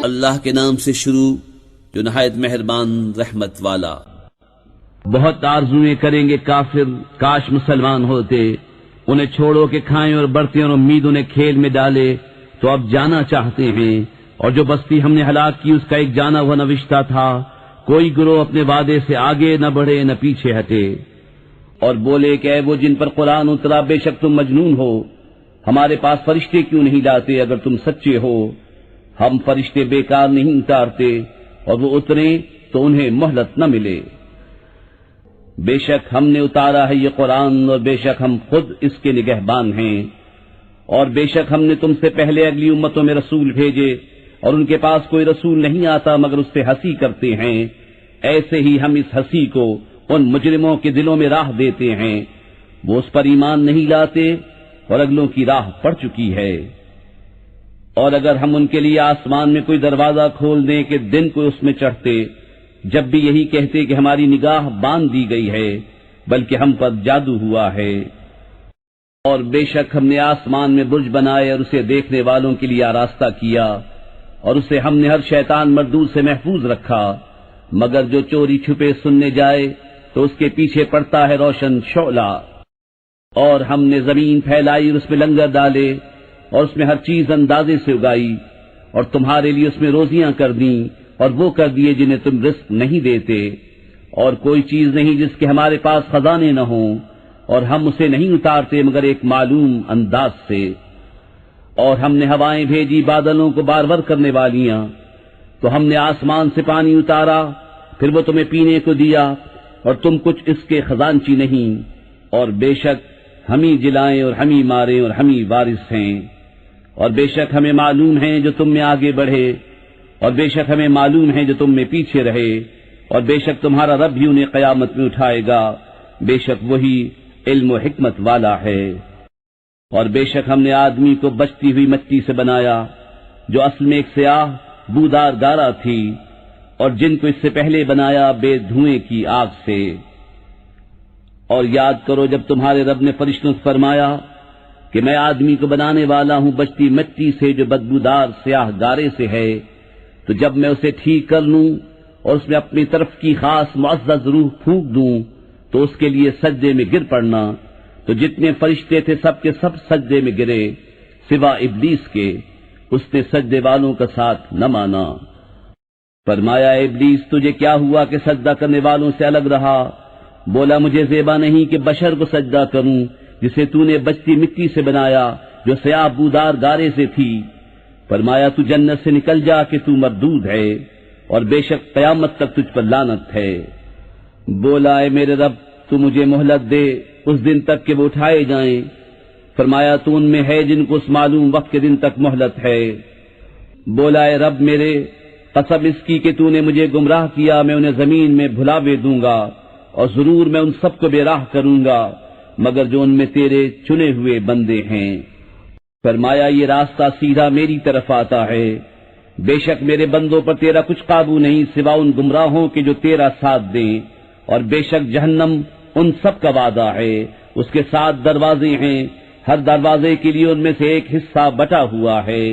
اللہ کے نام سے شروع جو نہایت مہربان رحمت والا۔ بہت آرزویں کریں گے کافر کاش مسلمان ہوتے، انہیں چھوڑو کہ کھائیں اور برتیں اور امید انہیں کھیل میں ڈالے، تو اب جانا چاہتے ہیں، اور جو بستی ہم نے ہلاک کی اس کا ایک جانا ہوا نوشتہ تھا، کوئی گروہ اپنے وعدے سے آگے نہ بڑھے نہ پیچھے ہٹے۔ اور بولے کہ اے وہ جن پر قرآن اترا، بے شک تم مجنون ہو، ہمارے پاس فرشتے کیوں نہیں لاتے اگر تم سچے ہو؟ ہم فرشتے بیکار نہیں اتارتے، اور وہ اتریں تو انہیں مہلت نہ ملے۔ بے شک ہم نے اتارا ہے یہ قرآن، اور بے شک ہم خود اس کے نگہبان ہیں، اور بے شک ہم نے تم سے پہلے اگلی امتوں میں رسول بھیجے، اور ان کے پاس کوئی رسول نہیں آتا مگر اس سے ہنسی کرتے ہیں، ایسے ہی ہم اس ہنسی کو ان مجرموں کے دلوں میں راہ دیتے ہیں، وہ اس پر ایمان نہیں لاتے اور اگلوں کی راہ پڑ چکی ہے۔ اور اگر ہم ان کے لیے آسمان میں کوئی دروازہ کھول دیں کہ دن کو اس میں چڑھتے، جب بھی یہی کہتے کہ ہماری نگاہ باندھ دی گئی ہے، بلکہ ہم پر جادو ہوا ہے۔ اور بے شک ہم نے آسمان میں برج بنائے اور اسے دیکھنے والوں کے لیے آراستہ کیا، اور اسے ہم نے ہر شیطان مردود سے محفوظ رکھا، مگر جو چوری چھپے سننے جائے تو اس کے پیچھے پڑتا ہے روشن شعلہ۔ اور ہم نے زمین پھیلائی اور اس میں لنگر ڈالے، اور اس میں ہر چیز اندازے سے اگائی، اور تمہارے لیے اس میں روزیاں کر دیں، اور وہ کر دیے جنہیں تم رزق نہیں دیتے، اور کوئی چیز نہیں جس کے ہمارے پاس خزانے نہ ہوں، اور ہم اسے نہیں اتارتے مگر ایک معلوم انداز سے۔ اور ہم نے ہوائیں بھیجی بادلوں کو بارور کرنے والیاں، تو ہم نے آسمان سے پانی اتارا، پھر وہ تمہیں پینے کو دیا، اور تم کچھ اس کے خزانچی نہیں، اور بے شک ہم ہی جلائیں اور ہم ہی ماریں اور ہم ہی وارث ہیں۔ اور بے شک ہمیں معلوم ہے جو تم میں آگے بڑھے، اور بے شک ہمیں معلوم ہے جو تم میں پیچھے رہے، اور بے شک تمہارا رب بھی انہیں قیامت میں اٹھائے گا، بے شک وہی علم و حکمت والا ہے۔ اور بے شک ہم نے آدمی کو بچتی ہوئی مٹی سے بنایا، جو اصل میں ایک سیاہ بودار گارا تھی، اور جن کو اس سے پہلے بنایا بے دھوئیں کی آگ سے۔ اور یاد کرو جب تمہارے رب نے فرشتوں سے فرمایا کہ میں آدمی کو بنانے والا ہوں بچتی مٹی سے جو بدبودار سیاہ گارے سے ہے، تو جب میں اسے ٹھیک کر لوں اور اس میں اپنی طرف کی خاص معزز روح پھونک دوں تو اس کے لیے سجدے میں گر پڑنا، تو جتنے فرشتے تھے سب کے سب سجدے میں گرے سوا ابلیس کے، اس نے سجدے والوں کا ساتھ نہ مانا۔ فرمایا ابلیس تجھے کیا ہوا کہ سجدہ کرنے والوں سے الگ رہا؟ بولا مجھے زیبا نہیں کہ بشر کو سجدہ کروں جسے تو نے بچتی مٹی سے بنایا جو سیاہ بودار گارے سے تھی۔ فرمایا تو جنت سے نکل جا کہ تو مردود ہے، اور بے شک قیامت تک تجھ پر لعنت ہے۔ بولا اے میرے رب تو مجھے مہلت دے اس دن تک کہ وہ اٹھائے جائیں۔ فرمایا تو ان میں ہے جن کو اس معلوم وقت کے دن تک مہلت ہے۔ بولا اے رب میرے قسم اس کی کہ تو نے مجھے گمراہ کیا، میں انہیں زمین میں بھلاوے دوں گا، اور ضرور میں ان سب کو بے راہ کروں گا مگر جو ان میں تیرے چنے ہوئے بندے ہیں۔ فرمایا یہ راستہ سیدھا میری طرف آتا ہے، بے شک میرے بندوں پر تیرا کچھ قابو نہیں سوا ان گمراہوں کے جو تیرا ساتھ دیں، اور بے شک جہنم ان سب کا وعدہ ہے، اس کے 7 دروازے ہیں، ہر دروازے کے لیے ان میں سے ایک حصہ بٹا ہوا ہے۔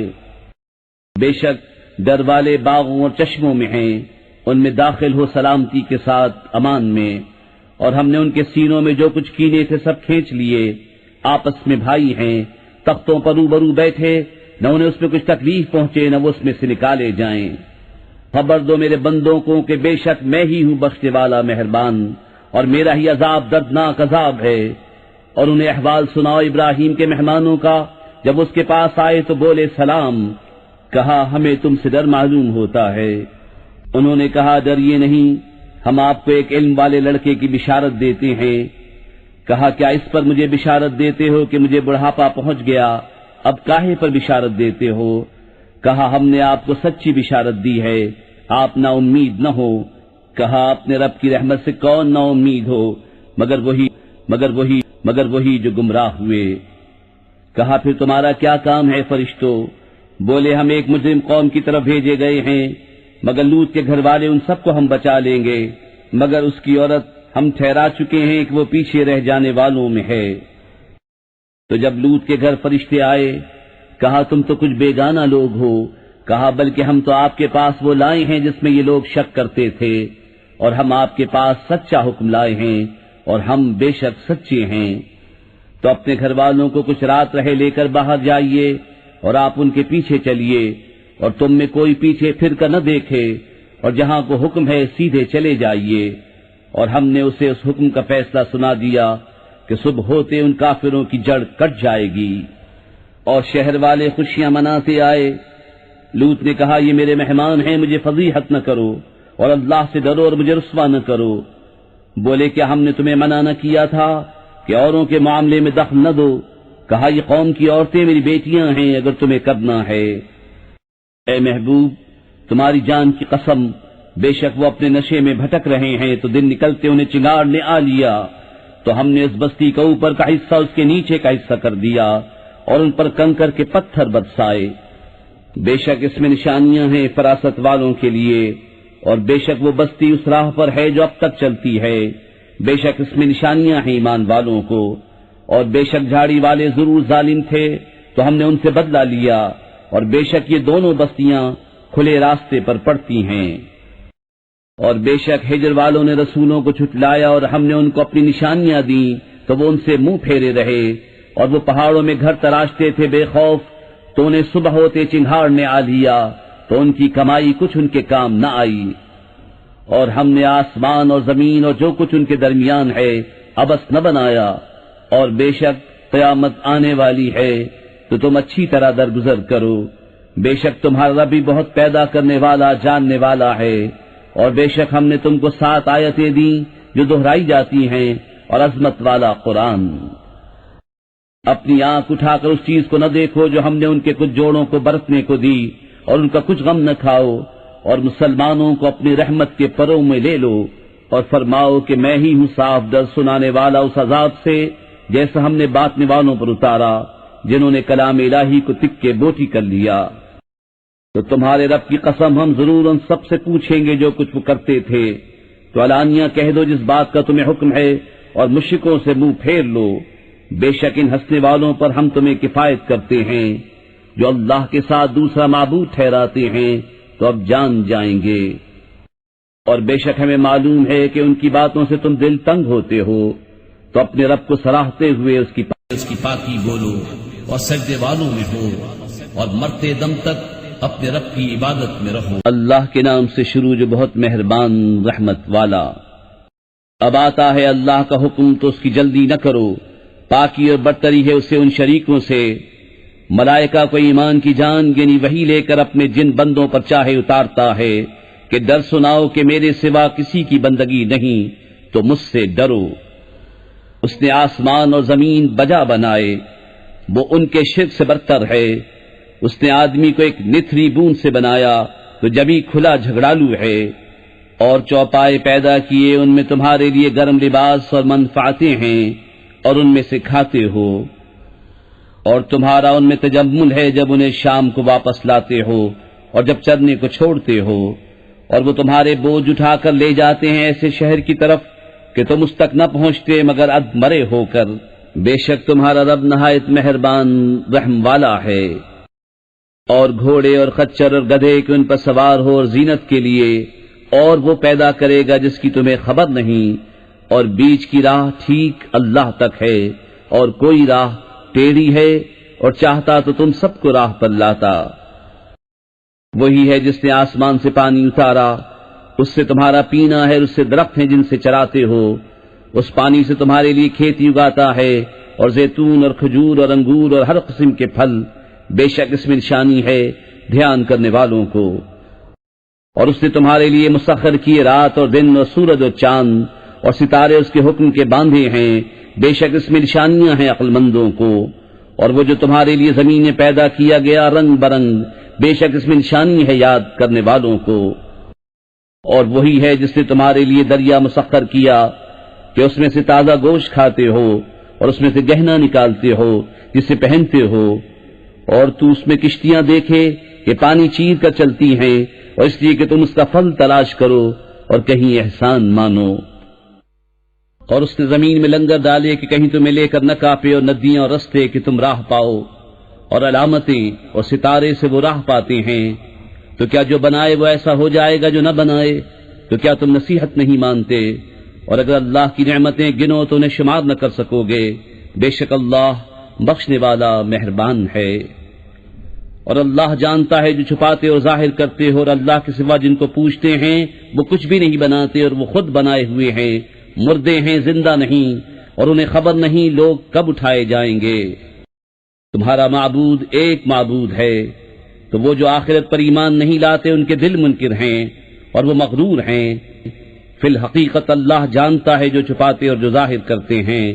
بے شک ڈر والے باغوں اور چشموں میں ہیں، ان میں داخل ہو سلامتی کے ساتھ امان میں۔ اور ہم نے ان کے سینوں میں جو کچھ کینے تھے سب کھینچ لیے، آپس میں بھائی ہیں، تختوں پر روبرو بیٹھے، نہ انہیں اس میں کچھ تکلیف پہنچے نہ وہ اس میں سے نکالے جائیں۔ خبر دو میرے بندوں کو کہ بے شک میں ہی ہوں بخشنے والا مہربان، اور میرا ہی عذاب دردناک عذاب ہے۔ اور انہیں احوال سناؤ ابراہیم کے مہمانوں کا، جب اس کے پاس آئے تو بولے سلام، کہا ہمیں تم سے ڈر معلوم ہوتا ہے۔ انہوں نے کہا ڈریے نہیں، ہم آپ کو ایک علم والے لڑکے کی بشارت دیتے ہیں۔ کہا کیا اس پر مجھے بشارت دیتے ہو کہ مجھے بڑھاپا پہنچ گیا، اب کاہے پر بشارت دیتے ہو؟ کہا ہم نے آپ کو سچی بشارت دی ہے، آپ نا امید نہ ہو۔ کہا اپنے رب کی رحمت سے کون نا امید ہو مگر وہی جو گمراہ ہوئے۔ کہا پھر تمہارا کیا کام ہے فرشتوں؟ بولے ہم ایک مجرم قوم کی طرف بھیجے گئے ہیں، مگر لوط کے گھر والے ان سب کو ہم بچا لیں گے، مگر اس کی عورت ہم ٹھہرا چکے ہیں کہ وہ پیچھے رہ جانے والوں میں ہے۔ تو جب لوط کے گھر فرشتے آئے کہا تم تو کچھ بیگانہ لوگ ہو، کہا بلکہ ہم تو آپ کے پاس وہ لائے ہیں جس میں یہ لوگ شک کرتے تھے، اور ہم آپ کے پاس سچا حکم لائے ہیں اور ہم بے شک سچے ہیں۔ تو اپنے گھر والوں کو کچھ رات رہے لے کر باہر جائیے اور آپ ان کے پیچھے چلیے، اور تم میں کوئی پیچھے پھر کر نہ دیکھے، اور جہاں کو حکم ہے سیدھے چلے جائیے۔ اور ہم نے اسے اس حکم کا فیصلہ سنا دیا کہ صبح ہوتے ان کافروں کی جڑ کٹ جائے گی۔ اور شہر والے خوشیاں مناتے آئے۔ لوط نے کہا یہ میرے مہمان ہیں، مجھے فضیحت نہ کرو، اور اللہ سے ڈرو اور مجھے رسوا نہ کرو۔ بولے کیا ہم نے تمہیں منع نہ کیا تھا کہ اوروں کے معاملے میں دخل نہ دو؟ کہا یہ قوم کی عورتیں میری بیٹیاں ہیں اگر تمہیں کرنا ہے۔ اے محبوب تمہاری جان کی قسم، بے شک وہ اپنے نشے میں بھٹک رہے ہیں، تو دن نکلتے انہیں چنگاڑ نے آ لیا، تو ہم نے اس بستی کا اوپر کا حصہ اس کے نیچے کا حصہ کر دیا، اور ان پر کنکر کے پتھر برسائے۔ بے شک اس میں نشانیاں ہیں فراست والوں کے لیے، اور بے شک وہ بستی اس راہ پر ہے جو اب تک چلتی ہے۔ بے شک اس میں نشانیاں ہیں ایمان والوں کو، اور بے شک جھاڑی والے ضرور ظالم تھے تو ہم نے ان سے بدلہ لیا، اور بے شک یہ دونوں بستیاں کھلے راستے پر پڑتی ہیں۔ اور بے شک ہجر والوں نے رسولوں کو جھٹلایا، اور ہم نے ان کو اپنی نشانیاں دیں تو وہ ان سے منہ پھیرے رہے، اور وہ پہاڑوں میں گھر تراشتے تھے بے خوف، تو انہیں صبح ہوتے چنگھاڑ نے آ لیا، تو ان کی کمائی کچھ ان کے کام نہ آئی۔ اور ہم نے آسمان اور زمین اور جو کچھ ان کے درمیان ہے عبث نہ بنایا، اور بے شک قیامت آنے والی ہے تو تم اچھی طرح درگزر کرو۔ بے شک تمہارا رب بھی بہت پیدا کرنے والا جاننے والا ہے، اور بے شک ہم نے تم کو 7 آیتیں دیں جو دہرائی جاتی ہیں، اور عظمت والا قرآن۔ اپنی آنکھ اٹھا کر اس چیز کو نہ دیکھو جو ہم نے ان کے کچھ جوڑوں کو برتنے کو دی، اور ان کا کچھ غم نہ کھاؤ، اور مسلمانوں کو اپنی رحمت کے پروں میں لے لو، اور فرماؤ کہ میں ہی ہوں صاف ڈر سنانے والا اس عذاب سے جیسا ہم نے بانٹنے والوں پر اتارا جنہوں نے کلام الہی کو تکے بوٹی کر لیا۔ تو تمہارے رب کی قسم ہم ضرور ان سب سے پوچھیں گے جو کچھ وہ کرتے تھے، تو علانیہ کہہ دو جس بات کا تمہیں حکم ہے، اور مشرکوں سے منہ پھیر لو۔ بے شک ان ہنسنے والوں پر ہم تمہیں کفایت کرتے ہیں، جو اللہ کے ساتھ دوسرا معبود ٹھہراتے ہیں تو اب جان جائیں گے۔ اور بے شک ہمیں معلوم ہے کہ ان کی باتوں سے تم دل تنگ ہوتے ہو، تو اپنے رب کو سراہتے ہوئے اس کی پاکی بولو، اور سجدے والوں میں ہو، اور مرتے دم تک اپنے رب کی عبادت میں رہو۔ اللہ کے نام سے شروع جو بہت مہربان رحمت والا۔ اب آتا ہے اللہ کا حکم تو اس کی جلدی نہ کرو، پاکی اور برتری ہے اسے ان شریکوں سے۔ ملائکہ کو ایمان کی جان یعنی وہی لے کر اپنے جن بندوں پر چاہے اتارتا ہے کہ ڈر سناؤ کہ میرے سوا کسی کی بندگی نہیں تو مجھ سے ڈرو۔ اس نے آسمان اور زمین بجا بنائے، وہ ان کے شرک سے برتر ہے۔ اس نے آدمی کو ایک نتھری بوند سے بنایا تو جبھی کھلا جھگڑالو ہے۔ اور چوپائے پیدا کیے، ان میں تمہارے لیے گرم لباس اور منفعتیں ہیں، اور ان میں سے کھاتے ہو۔ اور تمہارا ان میں تجمل ہے جب انہیں شام کو واپس لاتے ہو، اور جب چرنے کو چھوڑتے ہو۔ اور وہ تمہارے بوجھ اٹھا کر لے جاتے ہیں ایسے شہر کی طرف کہ تم اس تک نہ پہنچتے مگر اد مرے ہو کر۔ بے شک تمہارا رب نہایت مہربان رحم والا ہے۔ اور گھوڑے اور خچر اور گدھے کہ ان پر سوار ہو اور زینت کے لیے، اور وہ پیدا کرے گا جس کی تمہیں خبر نہیں۔ اور بیچ کی راہ ٹھیک اللہ تک ہے، اور کوئی راہ ٹیڑھی ہے، اور چاہتا تو تم سب کو راہ پر لاتا۔ وہی ہے جس نے آسمان سے پانی اتارا، اس سے تمہارا پینا ہے، اس سے درخت ہیں جن سے چراتے ہو۔ اس پانی سے تمہارے لیے کھیتی اگاتا ہے، اور زیتون اور کھجور اور انگور اور ہر قسم کے پھل۔ بے شک اس میں نشانی ہے دھیان کرنے والوں کو۔ اور اس نے تمہارے لیے مسخر کیے رات اور دن، اور سورج اور چاند اور ستارے اس کے حکم کے باندھے ہیں۔ بے شک اس میں نشانیاں ہیں عقل مندوں کو۔ اور وہ جو تمہارے لیے زمینیں پیدا کیا گیا رنگ برنگ، بے شک اس میں نشانی ہے یاد کرنے والوں کو۔ اور وہی ہے جس نے تمہارے لیے دریا مسخر کیا کہ اس میں سے تازہ گوشت کھاتے ہو، اور اس میں سے گہنا نکالتے ہو جسے پہنتے ہو۔ اور تو اس میں کشتیاں دیکھے کہ پانی چیر کر چلتی ہیں، اور اس لیے کہ تم اس کا پھل تلاش کرو اور کہیں احسان مانو۔ اور اس نے زمین میں لنگر ڈالے کہ کہیں تمہیں لے کر نہ کاپے، اور ندیاں اور رستے کہ تم راہ پاؤ، اور علامتیں اور ستارے سے وہ راہ پاتے ہیں۔ تو کیا جو بنائے وہ ایسا ہو جائے گا جو نہ بنائے؟ تو کیا تم نصیحت نہیں مانتے؟ اور اگر اللہ کی نعمتیں گنو تو انہیں شمار نہ کر سکو گے، بے شک اللہ بخشنے والا مہربان ہے۔ اور اللہ جانتا ہے جو چھپاتے اور ظاہر کرتے ہو، اور اللہ کے سوا جن کو پوچھتے ہیں وہ کچھ بھی نہیں بناتے، اور وہ خود بنائے ہوئے ہیں، مردے ہیں زندہ نہیں، اور انہیں خبر نہیں لوگ کب اٹھائے جائیں گے۔ تمہارا معبود ایک معبود ہے، تو وہ جو آخرت پر ایمان نہیں لاتے ان کے دل منکر ہیں اور وہ مغرور ہیں۔ فی الحقیقت اللہ جانتا ہے جو چھپاتے اور جو ظاہر کرتے ہیں،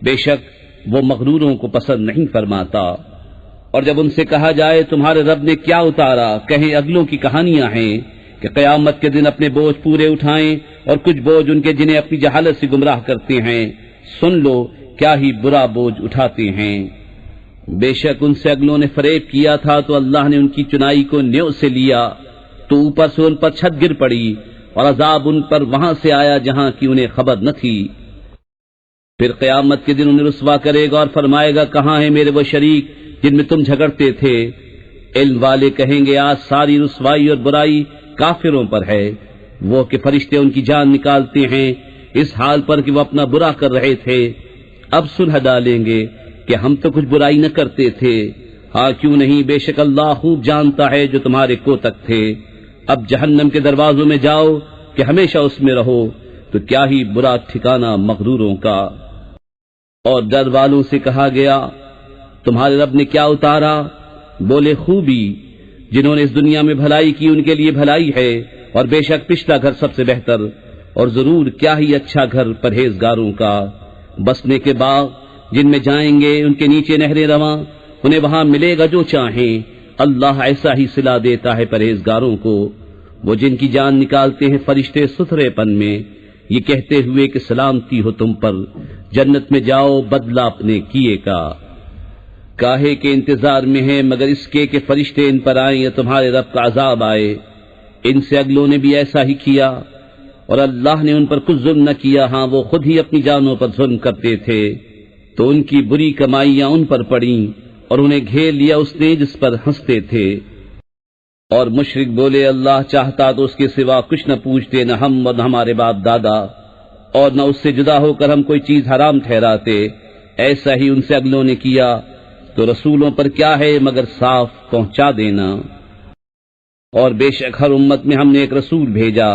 بے شک وہ مغروروں کو پسند نہیں فرماتا۔ اور جب ان سے کہا جائے تمہارے رب نے کیا اتارا، کہیں اگلوں کی کہانیاں ہیں کہ قیامت کے دن اپنے بوجھ پورے اٹھائیں، اور کچھ بوجھ ان کے جنہیں اپنی جہالت سے گمراہ کرتے ہیں، سن لو کیا ہی برا بوجھ اٹھاتے ہیں۔ بے شک ان سے اگلوں نے فریب کیا تھا تو اللہ نے ان کی چنائی کو نیو سے لیا، تو اوپر سے ان پر چھت گر پڑی، اور عذاب ان پر وہاں سے آیا جہاں کی انہیں خبر نہ تھی۔ پھر قیامت کے دن انہیں رسوا کرے گا اور فرمائے گا کہاں ہیں میرے وہ شریک جن میں تم جھگڑتے تھے؟ علم والے کہیں گے آج ساری رسوائی اور برائی کافروں پر ہے، وہ کہ فرشتے ان کی جان نکالتے ہیں اس حال پر کہ وہ اپنا برا کر رہے تھے۔ اب صلح ڈالیں گے کہ ہم تو کچھ برائی نہ کرتے تھے، ہاں کیوں نہیں، بے شک اللہ خوب جانتا ہے جو تمہارے کوتک تھے۔ اب جہنم کے دروازوں میں جاؤ کہ ہمیشہ اس میں رہو، تو کیا ہی برا ٹھکانہ مغروروں کا۔ اور ڈر والوں سے کہا گیا تمہارے رب نے کیا اتارا؟ بولے خوبی، جنہوں نے اس دنیا میں بھلائی کی ان کے لیے بھلائی ہے، اور بے شک پچھلا گھر سب سے بہتر، اور ضرور کیا ہی اچھا گھر پرہیزگاروں کا۔ بسنے کے باغ جن میں جائیں گے ان کے نیچے نہریں رواں، انہیں وہاں ملے گا جو چاہیں، اللہ ایسا ہی صلہ دیتا ہے پرہیزگاروں کو۔ وہ جن کی جان نکالتے ہیں فرشتے ستھرے پن میں، یہ کہتے ہوئے کہ سلامتی ہو تم پر، جنت میں جاؤ بدلہ اپنے کیے کا۔ کاہے کے انتظار میں ہیں مگر اس کے کہ فرشتے ان پر آئیں یا تمہارے رب کا عذاب آئے۔ ان سے اگلوں نے بھی ایسا ہی کیا، اور اللہ نے ان پر کچھ ظلم نہ کیا، ہاں وہ خود ہی اپنی جانوں پر ظلم کرتے تھے، تو ان کی بری کمائیاں ان پر پڑیں، اور انہیں گھیر لیا اس نے جس پر ہنستے تھے۔ اور مشرک بولے اللہ چاہتا تو اس کے سوا کچھ نہ پوچھتے، نہ ہم اور نہ ہمارے باپ دادا، اور نہ اس سے جدا ہو کر ہم کوئی چیز حرام ٹھہراتے۔ ایسا ہی ان سے اگلوں نے کیا، تو رسولوں پر کیا ہے مگر صاف پہنچا دینا۔ اور بے شک ہر امت میں ہم نے ایک رسول بھیجا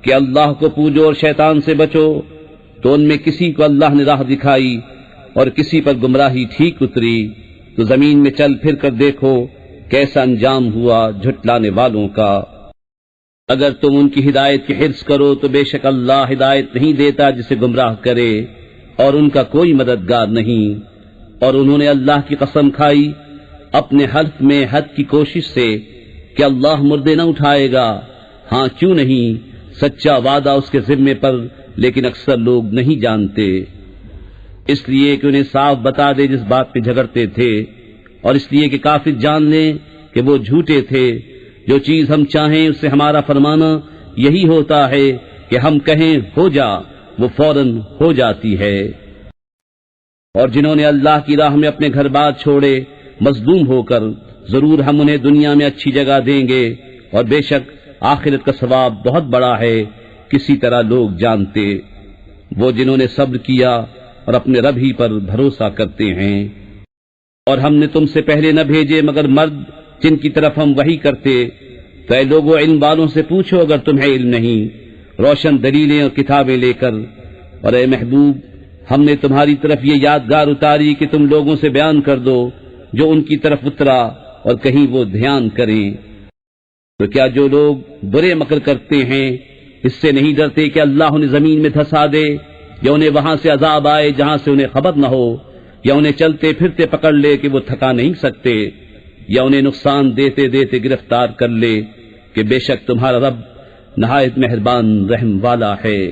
کہ اللہ کو پوجو اور شیطان سے بچو، تو ان میں کسی کو اللہ نے راہ دکھائی اور کسی پر گمراہی ٹھیک اتری، تو زمین میں چل پھر کر دیکھو کیسا انجام ہوا جھٹلانے والوں کا۔ اگر تم ان کی ہدایت کی حرص کرو تو بے شک اللہ ہدایت نہیں دیتا جسے گمراہ کرے، اور ان کا کوئی مددگار نہیں۔ اور انہوں نے اللہ کی قسم کھائی اپنے حلف میں حد کی کوشش سے کہ اللہ مردے نہ اٹھائے گا، ہاں کیوں نہیں، سچا وعدہ اس کے ذمے پر، لیکن اکثر لوگ نہیں جانتے۔ اس لیے کہ انہیں صاف بتا دے جس بات پہ جھگڑتے تھے، اور اس لیے کہ کافر جان لیں کہ وہ جھوٹے تھے۔ جو چیز ہم چاہیں اس سے ہمارا فرمانا یہی ہوتا ہے کہ ہم کہیں ہو جا، وہ فوراً ہو جاتی ہے۔ اور جنہوں نے اللہ کی راہ میں اپنے گھر بار چھوڑے مظلوم ہو کر، ضرور ہم انہیں دنیا میں اچھی جگہ دیں گے، اور بے شک آخرت کا ثواب بہت بڑا ہے، کسی طرح لوگ جانتے۔ وہ جنہوں نے صبر کیا اور اپنے رب ہی پر بھروسہ کرتے ہیں۔ اور ہم نے تم سے پہلے نہ بھیجے مگر مرد جن کی طرف ہم وحی کرتے، تو اے لوگوں علم والوں سے پوچھو اگر تمہیں علم نہیں، روشن دلیلیں اور کتابیں لے کر۔ اور اے محبوب ہم نے تمہاری طرف یہ یادگار اتاری کہ تم لوگوں سے بیان کر دو جو ان کی طرف اترا، اور کہیں وہ دھیان کریں۔ تو کیا جو لوگ برے مکر کرتے ہیں اس سے نہیں ڈرتے کہ اللہ انہیں زمین میں دھسا دے، یا انہیں وہاں سے عذاب آئے جہاں سے انہیں خبر نہ ہو، یا انہیں چلتے پھرتے پکڑ لے کہ وہ تھکا نہیں سکتے، یا انہیں نقصان دیتے دیتے گرفتار کر لے، کہ بے شک تمہارا رب نہایت مہربان رحم والا ہے۔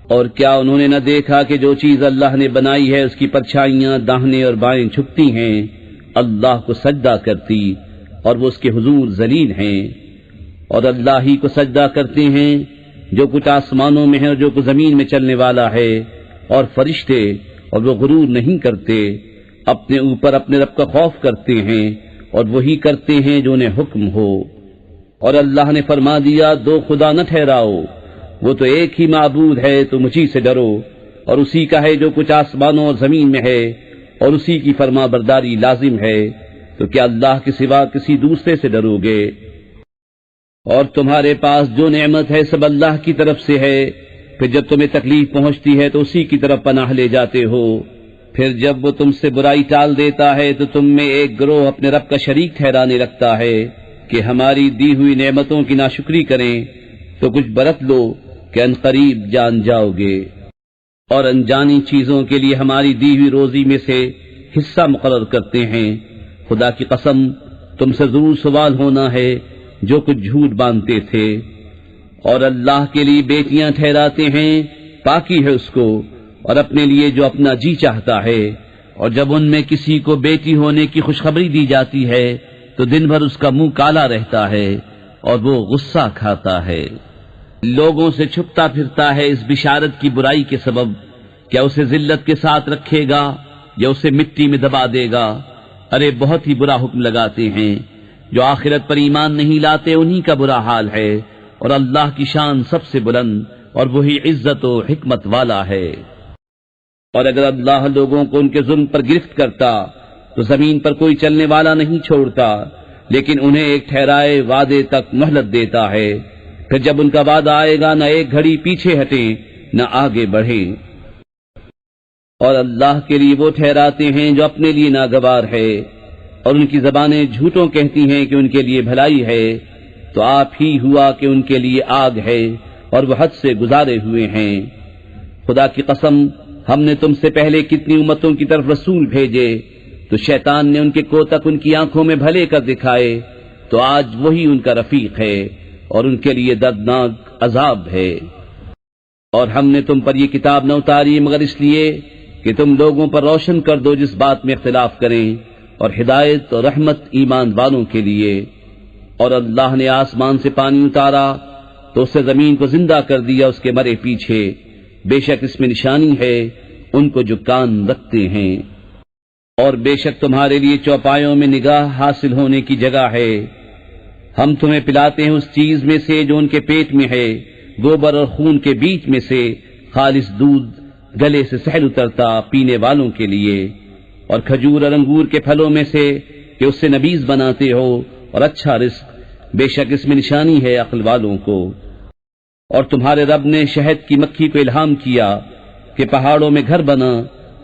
اور کیا انہوں نے نہ دیکھا کہ جو چیز اللہ نے بنائی ہے اس کی پرچھائیاں داہنے اور بائیں جھکتی ہیں، اللہ کو سجدہ کرتی، اور وہ اس کے حضور ذلیل ہیں۔ اور اللہ ہی کو سجدہ کرتے ہیں جو کچھ آسمانوں میں ہے اور جو کچھ زمین میں چلنے والا ہے، اور فرشتے، اور وہ غرور نہیں کرتے، اپنے اوپر اپنے رب کا خوف کرتے ہیں اور وہی کرتے ہیں جو انہیں حکم ہو۔ اور اللہ نے فرما دیا دو خدا نہ ٹھہراؤ، وہ تو ایک ہی معبود ہے، تو مجھی سے ڈرو، اور اسی کا ہے جو کچھ آسمانوں اور زمین میں ہے، اور اسی کی فرما برداری لازم ہے، تو کیا اللہ کے سوا کسی دوسرے سے ڈرو گے؟ اور تمہارے پاس جو نعمت ہے سب اللہ کی طرف سے ہے، پھر جب تمہیں تکلیف پہنچتی ہے تو اسی کی طرف پناہ لے جاتے ہو، پھر جب وہ تم سے برائی ٹال دیتا ہے تو تم میں ایک گروہ اپنے رب کا شریک ٹھہرانے لگتا ہے کہ ہماری دی ہوئی نعمتوں کی ناشکری کریں، تو کچھ برت لو کہ ان قریب جان جاؤ گے۔ اور انجانی چیزوں کے لیے ہماری دی ہوئی روزی میں سے حصہ مقرر کرتے ہیں، خدا کی قسم تم سے ضرور سوال ہونا ہے جو کچھ جھوٹ باندھتے تھے۔ اور اللہ کے لیے بیٹیاں ٹھہراتے ہیں، پاکی ہے اس کو، اور اپنے لیے جو اپنا جی چاہتا ہے، اور جب ان میں کسی کو بیٹی ہونے کی خوشخبری دی جاتی ہے تو دن بھر اس کا منہ کالا رہتا ہے اور وہ غصہ کھاتا ہے، لوگوں سے چھپتا پھرتا ہے اس بشارت کی برائی کے سبب، کیا اسے ذلت کے ساتھ رکھے گا یا اسے مٹی میں دبا دے گا؟ ارے بہت ہی برا حکم لگاتے ہیں، جو آخرت پر ایمان نہیں لاتے انہی کا برا حال ہے، اور اللہ کی شان سب سے بلند اور وہی عزت و حکمت والا ہے۔ اور اگر اللہ لوگوں کو ان کے ظلم پر گرفت کرتا تو زمین پر کوئی چلنے والا نہیں چھوڑتا، لیکن انہیں ایک ٹھہرائے وعدے تک مہلت دیتا ہے، پھر جب ان کا وعدہ آئے گا نہ ایک گھڑی پیچھے ہٹیں نہ آگے بڑھیں۔ اور اللہ کے لیے وہ ٹھہراتے ہیں جو اپنے لیے ناگوار ہے، اور ان کی زبانیں جھوٹوں کہتی ہیں کہ ان کے لیے بھلائی ہے، تو آپ ہی ہوا کہ ان کے لیے آگ ہے اور وہ حد سے گزارے ہوئے ہیں۔ خدا کی قسم ہم نے تم سے پہلے کتنی امتوں کی طرف رسول بھیجے، تو شیطان نے ان کے کوتک ان کی آنکھوں میں بھلے کر دکھائے، تو آج وہی ان کا رفیق ہے اور ان کے لیے دردناک عذاب ہے۔ اور ہم نے تم پر یہ کتاب نہ اتاری مگر اس لیے کہ تم لوگوں پر روشن کر دو جس بات میں اختلاف کریں، اور ہدایت اور رحمت ایمان والوں کے لیے۔ اور اللہ نے آسمان سے پانی اتارا تو اس سے زمین کو زندہ کر دیا اس کے مرے پیچھے، بے شک اس میں نشانی ہے ان کو جو کان رکھتے ہیں۔ اور بے شک تمہارے لیے چوپایوں میں نگاہ حاصل ہونے کی جگہ ہے، ہم تمہیں پلاتے ہیں اس چیز میں سے جو ان کے پیٹ میں ہے، گوبر اور خون کے بیچ میں سے خالص دودھ گلے سے سہل اترتا پینے والوں کے لیے، اور کھجور اور انگور کے پھلوں میں سے کہ اس سے نبیذ بناتے ہو، اور اچھا رزق، بے شک اس میں نشانی ہے عقل والوں کو۔ اور تمہارے رب نے شہد کی مکھی کو الہام کیا کہ پہاڑوں میں گھر بنا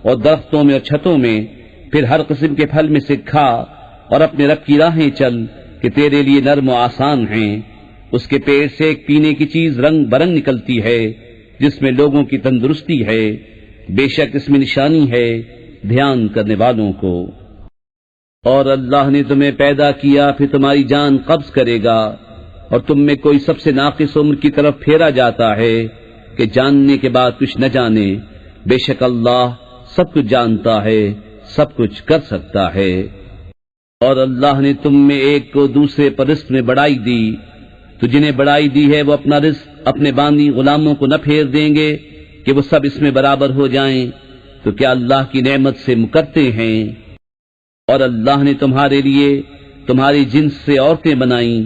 اور درختوں میں اور چھتوں میں، پھر ہر قسم کے پھل میں سے کھا اور اپنے رب کی راہیں چل کہ تیرے لیے نرم و آسان ہیں۔ اس کے پیٹ سے ایک پینے کی چیز رنگ برنگ نکلتی ہے جس میں لوگوں کی تندرستی ہے، بے شک اس میں نشانی ہے دھیان کرنے والوں کو۔ اور اللہ نے تمہیں پیدا کیا پھر تمہاری جان قبض کرے گا، اور تم میں کوئی سب سے ناقص عمر کی طرف پھیرا جاتا ہے کہ جاننے کے بعد کچھ نہ جانے، بے شک اللہ سب کچھ جانتا ہے، سب کچھ کر سکتا ہے۔ اور اللہ نے تم میں ایک کو دوسرے پر رزق میں بڑائی دی، تو جنہیں بڑائی دی ہے وہ اپنا رزق اپنے باندی غلاموں کو نہ پھیر دیں گے کہ وہ سب اس میں برابر ہو جائیں، تو کیا اللہ کی نعمت سے مکرتے ہیں؟ اور اللہ نے تمہارے لیے تمہاری جنس سے عورتیں بنائیں،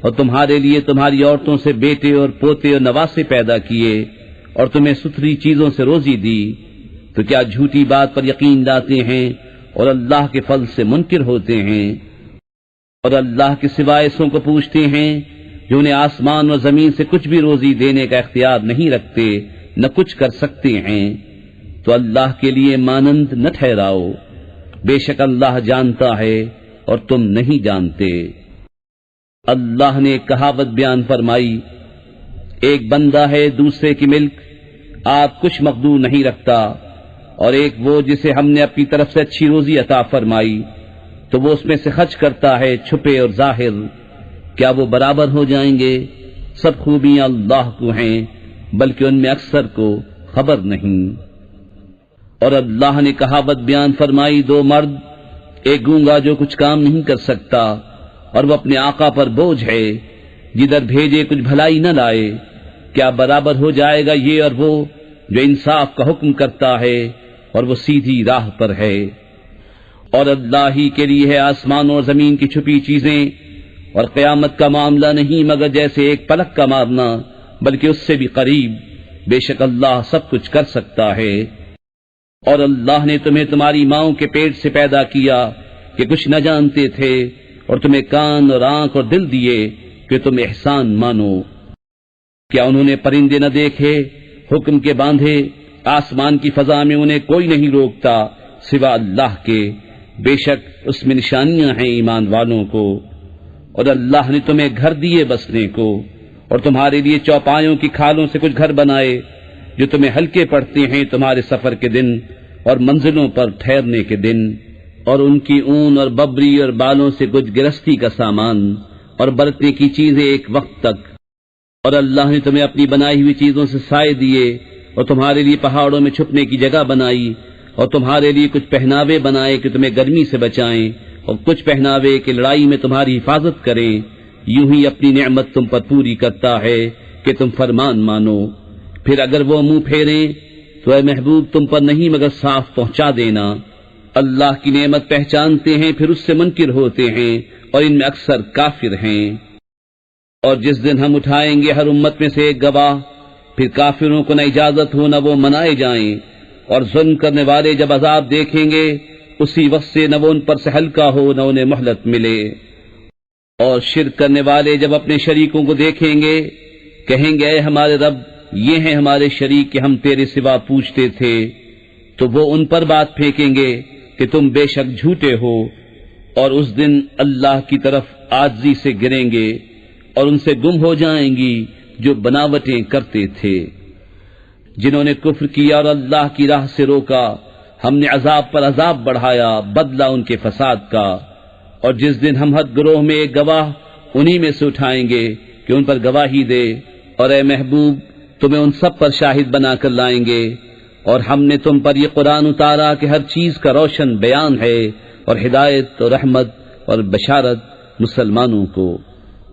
اور تمہارے لیے تمہاری عورتوں سے بیٹے اور پوتے اور نواسے پیدا کیے، اور تمہیں ستھری چیزوں سے روزی دی، تو کیا جھوٹی بات پر یقین لاتے ہیں اور اللہ کے فضل سے منکر ہوتے ہیں؟ اور اللہ کے سوائے ایسوں کو پوچھتے ہیں جو انہیں آسمان و زمین سے کچھ بھی روزی دینے کا اختیار نہیں رکھتے نہ کچھ کر سکتے ہیں، تو اللہ کے لیے مانند نہ ٹھہراؤ، بے شک اللہ جانتا ہے اور تم نہیں جانتے۔ اللہ نے ایک کہاوت بیان فرمائی، ایک بندہ ہے دوسرے کی ملک، آپ کچھ مقدور نہیں رکھتا، اور ایک وہ جسے ہم نے اپنی طرف سے اچھی روزی عطا فرمائی تو وہ اس میں سے خرچ کرتا ہے چھپے اور ظاہر، کیا وہ برابر ہو جائیں گے؟ سب خوبیاں اللہ کو ہیں بلکہ ان میں اکثر کو خبر نہیں۔ اور اللہ نے کہاوت بیان فرمائی، دو مرد، ایک گونگا جو کچھ کام نہیں کر سکتا اور وہ اپنے آقا پر بوجھ ہے، جدھر بھیجے کچھ بھلائی نہ لائے، کیا برابر ہو جائے گا یہ اور وہ جو انصاف کا حکم کرتا ہے اور وہ سیدھی راہ پر ہے۔ اور اللہ ہی کے لیے ہے آسمان اور زمین کی چھپی چیزیں، اور قیامت کا معاملہ نہیں مگر جیسے ایک پلک کا مارنا، بلکہ اس سے بھی قریب۔ بے شک اللہ سب کچھ کر سکتا ہے۔ اور اللہ نے تمہیں تمہاری ماؤں کے پیٹ سے پیدا کیا کہ کچھ نہ جانتے تھے، اور تمہیں کان اور آنکھ اور دل دیے کہ تم احسان مانو۔ کیا انہوں نے پرندے نہ دیکھے حکم کے باندھے؟ آسمان کی فضا میں انہیں کوئی نہیں روکتا سوا اللہ کے، بے شک اس میں نشانیاں ہیں ایمان والوں کو۔ اور اللہ نے تمہیں گھر دیے بسنے کو، اور تمہارے لیے چوپایوں کی کھالوں سے کچھ گھر بنائے جو تمہیں ہلکے پڑتے ہیں تمہارے سفر کے دن اور منزلوں پر ٹھہرنے کے دن، اور ان کی اون اور ببری اور بالوں سے کچھ گرستی کا سامان اور برتنے کی چیزیں ایک وقت تک۔ اور اللہ نے تمہیں اپنی بنائی ہوئی چیزوں سے سائے دیے، اور تمہارے لیے پہاڑوں میں چھپنے کی جگہ بنائی، اور تمہارے لیے کچھ پہناوے بنائے کہ تمہیں گرمی سے بچائیں، اور کچھ پہناوے کہ لڑائی میں تمہاری حفاظت کریں۔ یوں ہی اپنی نعمت تم پر پوری کرتا ہے کہ تم فرمان مانو۔ پھر اگر وہ منہ پھیریں تو اے محبوب تم پر نہیں مگر صاف پہنچا دینا۔ اللہ کی نعمت پہچانتے ہیں پھر اس سے منکر ہوتے ہیں، اور ان میں اکثر کافر ہیں۔ اور جس دن ہم اٹھائیں گے ہر امت میں سے ایک گواہ، پھر کافروں کو نہ اجازت ہو نہ وہ منائے جائیں، اور ظلم کرنے والے جب عذاب دیکھیں گے اسی وقت سے نہ وہ ان پر سے ہلکا ہو نہ انہیں مہلت ملے۔ اور شرک کرنے والے جب اپنے شریکوں کو دیکھیں گے کہیں گے اے ہمارے رب، یہ ہیں ہمارے شریک کہ ہم تیرے سوا پوچھتے تھے، تو وہ ان پر بات پھینکیں گے کہ تم بے شک جھوٹے ہو، اور اس دن اللہ کی طرف عاجزی سے گریں گے اور ان سے گم ہو جائیں گی جو بناوٹیں کرتے تھے۔ جنہوں نے کفر کیا اور اللہ کی راہ سے روکا، ہم نے عذاب پر عذاب بڑھایا بدلہ ان کے فساد کا۔ اور جس دن ہم ہر گروہ میں ایک گواہ انہی میں سے اٹھائیں گے کہ ان پر گواہی دے، اور اے محبوب تمہیں ان سب پر شاہد بنا کر لائیں گے۔ اور ہم نے تم پر یہ قرآن اتارا کہ ہر چیز کا روشن بیان ہے، اور ہدایت اور رحمت اور بشارت مسلمانوں کو۔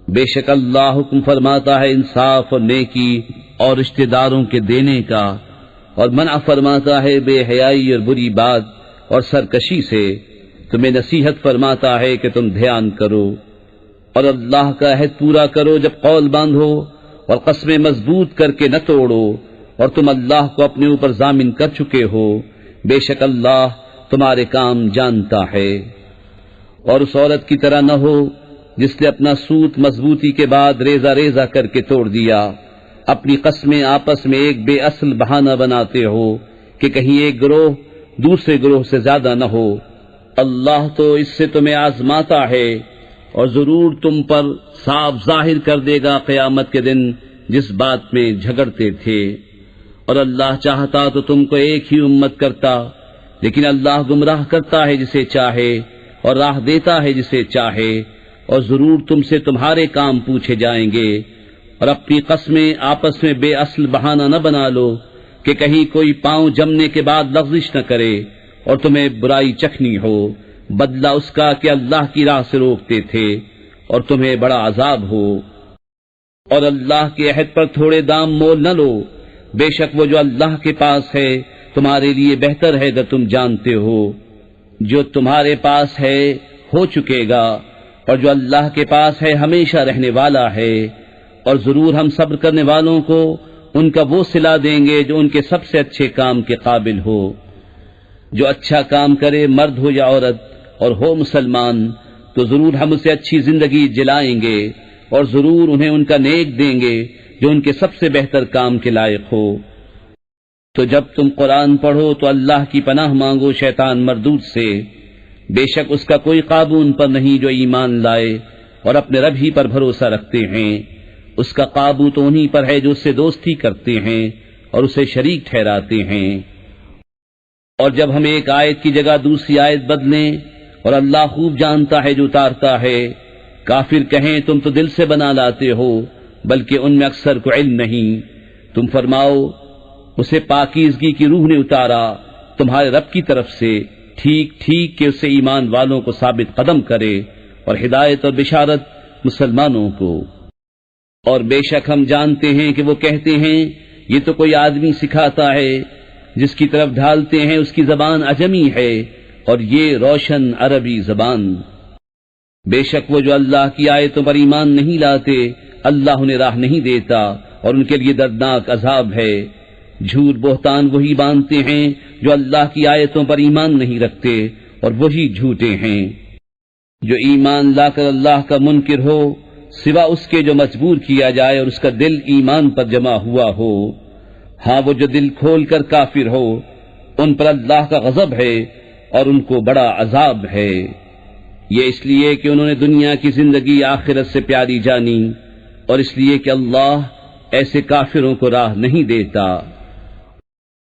بے شک اللہ حکم فرماتا ہے انصاف اور نیکی اور رشتہ داروں کے دینے کا، اور منع فرماتا ہے بے حیائی اور بری بات اور سرکشی سے۔ تمہیں نصیحت فرماتا ہے کہ تم دھیان کرو، اور اللہ کا عہد پورا کرو جب قول باندھو، اور قسمیں مضبوط کر کے نہ توڑو، اور تم اللہ کو اپنے اوپر ضامن کر چکے ہو، بے شک اللہ تمہارے کام جانتا ہے۔ اور اس عورت کی طرح نہ ہو جس نے اپنا سوت مضبوطی کے بعد ریزہ ریزہ کر کے توڑ دیا۔ اپنی قسمیں آپس میں ایک بے اصل بہانہ بناتے ہو کہ کہیں ایک گروہ دوسرے گروہ سے زیادہ نہ ہو۔ اللہ تو اس سے تمہیں آزماتا ہے، اور ضرور تم پر صاف ظاہر کر دے گا قیامت کے دن جس بات میں جھگڑتے تھے۔ اور اللہ چاہتا تو تم کو ایک ہی امت کرتا، لیکن اللہ گمراہ کرتا ہے جسے چاہے اور راہ دیتا ہے جسے چاہے۔ اور ضرور تم سے تمہارے کام پوچھے جائیں گے، اور اپنی قسمیں آپس میں بے اصل بہانہ نہ بنا لو کہ کہیں کوئی پاؤں جمنے کے بعد لغزش نہ کرے اور تمہیں برائی چکھنی ہو۔ بدلہ اس کا کہ اللہ کی راہ سے روکتے تھے اور تمہیں بڑا عذاب ہو۔ اور اللہ کے عہد پر تھوڑے دام مول نہ لو، بے شک وہ جو اللہ کے پاس ہے تمہارے لیے بہتر ہے اگر تم جانتے ہو۔ جو تمہارے پاس ہے ہو چکے گا، اور جو اللہ کے پاس ہے ہمیشہ رہنے والا ہے۔ اور ضرور ہم صبر کرنے والوں کو ان کا وہ صلہ دیں گے جو ان کے سب سے اچھے کام کے قابل ہو۔ جو اچھا کام کرے مرد ہو یا عورت اور ہو مسلمان تو ضرور ہم اسے اچھی زندگی جلائیں گے، اور ضرور انہیں ان کا نیک دیں گے جو ان کے سب سے بہتر کام کے لائق ہو۔ تو جب تم قرآن پڑھو تو اللہ کی پناہ مانگو شیطان مردود سے، بے شک اس کا کوئی قابو ان پر نہیں جو ایمان لائے اور اپنے رب ہی پر بھروسہ رکھتے ہیں۔ اس کا قابو تو انہی پر ہے جو اس سے دوستی کرتے ہیں اور اسے شریک ٹھہراتے ہیں۔ اور جب ہم ایک آیت کی جگہ دوسری آیت بدلیں، اور اللہ خوب جانتا ہے جو اتارتا ہے، کافر کہیں تم تو دل سے بنا لاتے ہو بلکہ ان میں اکثر کو علم نہیں۔ تم فرماؤ اسے پاکیزگی کی روح نے اتارا تمہارے رب کی طرف سے، ٹھیک ٹھیک کہ اسے ایمان والوں کو ثابت قدم کرے اور ہدایت اور بشارت مسلمانوں کو۔ اور بے شک ہم جانتے ہیں کہ وہ کہتے ہیں یہ تو کوئی آدمی سکھاتا ہے، جس کی طرف ڈھالتے ہیں اس کی زبان عجمی ہے اور یہ روشن عربی زبان۔ بے شک وہ جو اللہ کی آیتوں پر ایمان نہیں لاتے، اللہ انہیں راہ نہیں دیتا اور ان کے لیے دردناک عذاب ہے۔ جھوٹ بہتان وہی باندھتے ہیں جو اللہ کی آیتوں پر ایمان نہیں رکھتے، اور وہی جھوٹے ہیں۔ جو ایمان لا کر اللہ کا منکر ہو، سوا اس کے جو مجبور کیا جائے اور اس کا دل ایمان پر جمع ہوا ہو، ہاں وہ جو دل کھول کر کافر ہو، ان پر اللہ کا غضب ہے اور ان کو بڑا عذاب ہے۔ یہ اس لیے کہ انہوں نے دنیا کی زندگی آخرت سے پیاری جانی، اور اس لیے کہ اللہ ایسے کافروں کو راہ نہیں دیتا۔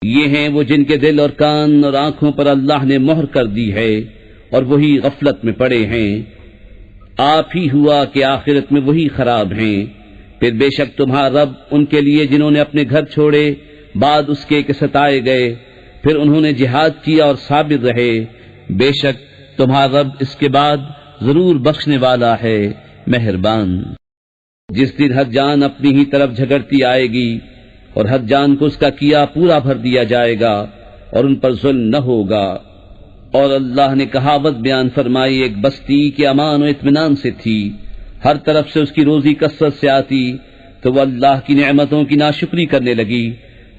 یہ ہیں وہ جن کے دل اور کان اور آنکھوں پر اللہ نے مہر کر دی ہے، اور وہی غفلت میں پڑے ہیں۔ آپ ہی ہوا کہ آخرت میں وہی خراب ہیں۔ پھر بے شک تمہارا رب ان کے لیے جنہوں نے اپنے گھر چھوڑے بعد اس کے کہ ستائے گئے، پھر انہوں نے جہاد کیا اور صابر رہے، بے شک تمہارا رب اس کے بعد ضرور بخشنے والا ہے، مہربان۔ جس دن ہر جان اپنی ہی طرف جھگڑتی آئے گی اور ہر جان کو اس کا کیا پورا بھر دیا جائے گا اور ان پر ظلم نہ ہوگا۔ اور اللہ نے کہاوت بیان فرمائی، ایک بستی کے امان و اطمینان سے تھی، ہر طرف سے اس کی روزی کثرت سے آتی، تو وہ اللہ کی نعمتوں کی ناشکری کرنے لگی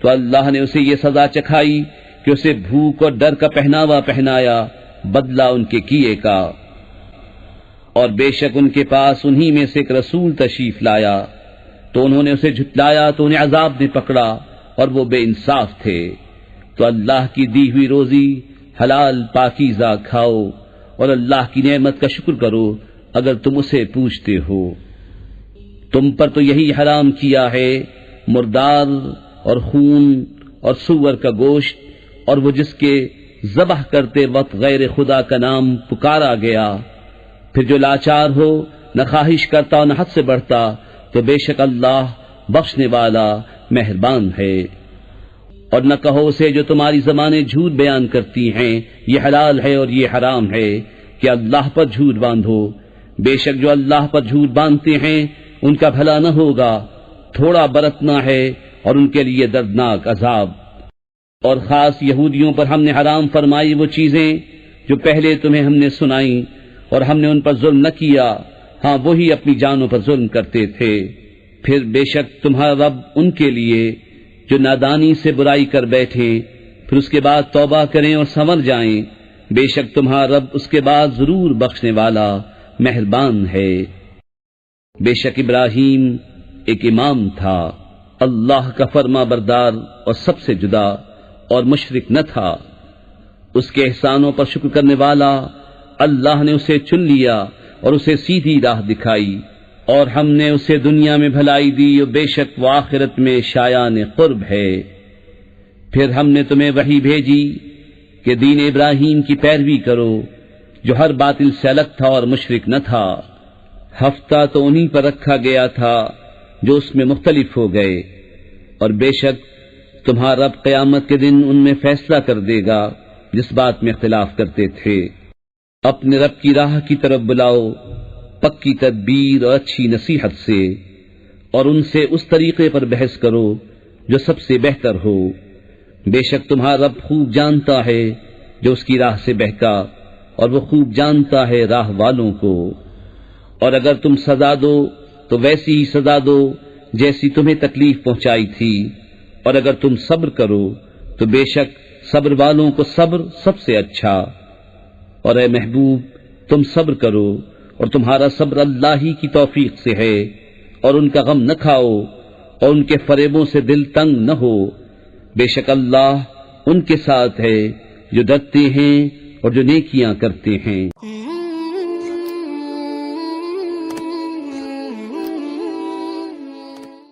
تو اللہ نے اسے یہ سزا چکھائی کہ اسے بھوک اور ڈر کا پہناوا پہنایا، بدلہ ان کے کیے کا۔ اور بے شک ان کے پاس انہی میں سے ایک رسول تشریف لایا تو انہوں نے اسے جھٹلایا تو انہیں عذاب نے پکڑا اور وہ بے انصاف تھے۔ تو اللہ کی دی ہوئی روزی حلال پاکیزہ کھاؤ اور اللہ کی نعمت کا شکر کرو اگر تم اسے پوچھتے ہو۔ تم پر تو یہی حرام کیا ہے مردار اور خون اور سور کا گوشت، اور وہ جس کے ذبح کرتے وقت غیر خدا کا نام پکارا گیا۔ پھر جو لاچار ہو، نہ خواہش کرتا اور نہ حد سے بڑھتا، تو بے شک اللہ بخشنے والا مہربان ہے۔ اور نہ کہو اسے جو تمہاری زبانیں جھوٹ بیان کرتی ہیں یہ حلال ہے اور یہ حرام ہے کہ اللہ پر جھوٹ باندھو، بے شک جو اللہ پر جھوٹ باندھتے ہیں ان کا بھلا نہ ہوگا، تھوڑا برتنا ہے اور ان کے لیے دردناک عذاب۔ اور خاص یہودیوں پر ہم نے حرام فرمائی وہ چیزیں جو پہلے تمہیں ہم نے سنائیں، اور ہم نے ان پر ظلم نہ کیا، ہاں وہی اپنی جانوں پر ظلم کرتے تھے۔ پھر بے شک تمہارا رب ان کے لیے جو نادانی سے برائی کر بیٹھے پھر اس کے بعد توبہ کریں اور سنور جائیں، بے شک تمہارا رب اس کے بعد ضرور بخشنے والا مہربان ہے۔ بے شک ابراہیم ایک امام تھا، اللہ کا فرما بردار اور سب سے جدا، اور مشرک نہ تھا۔ اس کے احسانوں پر شکر کرنے والا، اللہ نے اسے چن لیا اور اسے سیدھی راہ دکھائی، اور ہم نے اسے دنیا میں بھلائی دی اور بے شک وہ آخرت میں شایان قرب ہے۔ پھر ہم نے تمہیں وحی بھیجی کہ دین ابراہیم کی پیروی کرو جو ہر باطل سے الگ تھا اور مشرک نہ تھا۔ ہفتہ تو انہی پر رکھا گیا تھا جو اس میں مختلف ہو گئے، اور بے شک تمہارا رب قیامت کے دن ان میں فیصلہ کر دے گا جس بات میں اختلاف کرتے تھے۔ اپنے رب کی راہ کی طرف بلاؤ پکی تدبیر اور اچھی نصیحت سے، اور ان سے اس طریقے پر بحث کرو جو سب سے بہتر ہو، بے شک تمہارا رب خوب جانتا ہے جو اس کی راہ سے بہکا، اور وہ خوب جانتا ہے راہ والوں کو۔ اور اگر تم سزا دو تو ویسی ہی سزا دو جیسی تمہیں تکلیف پہنچائی تھی، اور اگر تم صبر کرو تو بے شک صبر والوں کو صبر سب سے اچھا۔ اور اے محبوب تم صبر کرو، اور تمہارا صبر اللہ ہی کی توفیق سے ہے، اور ان کا غم نہ کھاؤ اور ان کے فریبوں سے دل تنگ نہ ہو، بے شک اللہ ان کے ساتھ ہے جو ڈرتے ہیں اور جو نیکیاں کرتے ہیں۔